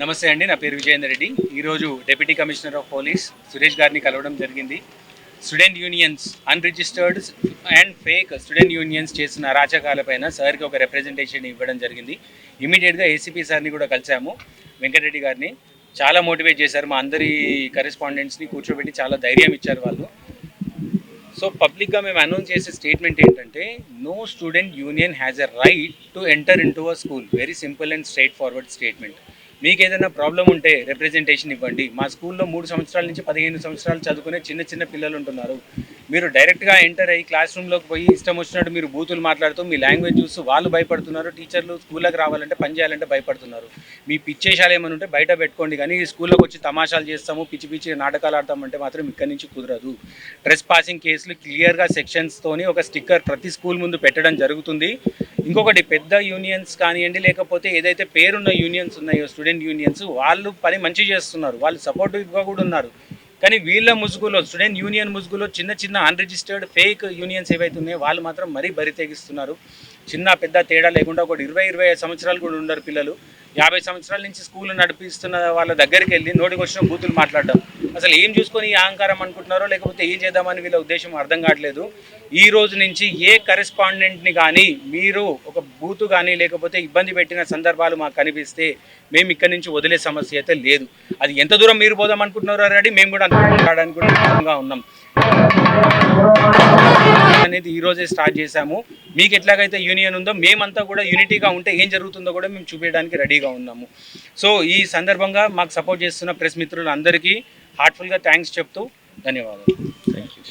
నమస్తే అండి, నా పేరు విజయేందర్ రెడ్డి. ఈరోజు deputy commissioner of police Suresh గారిని కలవడం జరిగింది. Student unions, unregistered and fake student unions చేసిన అరాచకాలపైన సార్కి ఒక రిప్రజెంటేషన్ ఇవ్వడం జరిగింది. ఇమీడియట్గా ఏసీపీ సార్ని కూడా కలిసాము, వెంకటరెడ్డి గారిని. చాలా మోటివేట్ చేశారు, మా అందరి కరెస్పాండెంట్స్ని కూర్చోబెట్టి చాలా ధైర్యం ఇచ్చారు వాళ్ళు. సో పబ్లిక్గా మేము అనౌన్స్ చేసే స్టేట్మెంట్ ఏంటంటే, no student union has a right to enter into a school. Very simple and straightforward statement. మీకు ఏదైనా ప్రాబ్లం ఉంటే రిప్రజెంటేషన్ ఇవ్వండి. మా స్కూల్లో 3 సంవత్సరాల నుంచి 15 సంవత్సరాలు చదువుకునే చిన్న పిల్లలు ఉంటున్నారు. మీరు డైరెక్ట్గా ఎంటర్ అయ్యి క్లాస్ రూమ్లోకి పోయి ఇష్టం వచ్చినట్టు మీరు బూతులు మాట్లాడుతూ మీ లాంగ్వేజ్ చూస్తూ వాళ్ళు భయపడుతున్నారు. టీచర్లు స్కూల్లోకి రావాలంటే పని చేయాలంటే భయపడుతున్నారు. మీ పిచ్చేషాలు ఏమైనా ఉంటే బయట పెట్టుకోండి, కానీ ఈ స్కూల్లోకి వచ్చి తమాషాలు చేస్తాము, పిచ్చి నాటకాలు ఆడతామంటే మాత్రం ఇక్కడి నుంచి కుదరదు. ట్రెస్ పాసింగ్ కేసులు క్లియర్గా సెక్షన్స్తోని ఒక స్టిక్కర్ ప్రతి స్కూల్ ముందు పెట్టడం జరుగుతుంది. ఇంకొకటి, పెద్ద యూనియన్స్ కానివ్వండి, లేకపోతే ఏదైతే పేరున్న యూనియన్స్ ఉన్నాయో స్టూడెంట్ యూనియన్స్, వాళ్ళు పని మంచి చేస్తున్నారు, వాళ్ళు సపోర్టివ్గా కూడా ఉన్నారు. కానీ వీళ్ళ ముసుగులో, స్టూడెంట్ యూనియన్ ముసుగులో చిన్న అన్రిజిస్టర్డ్ ఫేక్ యూనియన్స్ ఏవైతే ఉన్నాయో వాళ్ళు మాత్రం మరీ బరి తెగిస్తున్నారు. చిన్న పెద్ద తేడా లేకుండా ఒకటి 20-25 సంవత్సరాలు కూడా ఉండరు పిల్లలు. 50 సంవత్సరాల నుంచి స్కూల్ నడిపిస్తున్న వాళ్ళ దగ్గరికి వెళ్ళి నోటికి వచ్చిన బూతులు మాట్లాడడం, అసలు ఏం చూసుకొని ఈ అహంకారం అనుకుంటున్నారో లేకపోతే ఏం చేద్దామని వీళ్ళ ఉద్దేశం అర్థం కావట్లేదు. ఈ రోజు నుంచి ఏ కరెస్పాండెంట్ని కానీ మీరు ఒక బూతు కానీ లేకపోతే ఇబ్బంది పెట్టిన సందర్భాలు మాకు కనిపిస్తే మేము ఇక్కడి నుంచి వదిలే సమస్య అయితే లేదు. అది ఎంత దూరం మీరు పోదాం అనుకుంటున్నారో రెడీ, మేము కూడా మాట్లాడడానికి కూడా సిద్ధంగా ఉన్నాం అనేది ఈరోజే స్టార్ట్ చేశాము. మీకు ఎట్లాగైతే యూనియన్ ఉందో మేమంతా కూడా యూనిటీగా ఉంటే ఏం జరుగుతుందో కూడా మేము చూపించడానికి రెడీగా ఉన్నాము. సో ఈ సందర్భంగా మాకు సపోర్ట్ చేస్తున్న ప్రెస్ మిత్రులందరికీ హార్ట్ఫుల్గా థ్యాంక్స్ చెప్తూ ధన్యవాదాలు. Thank you.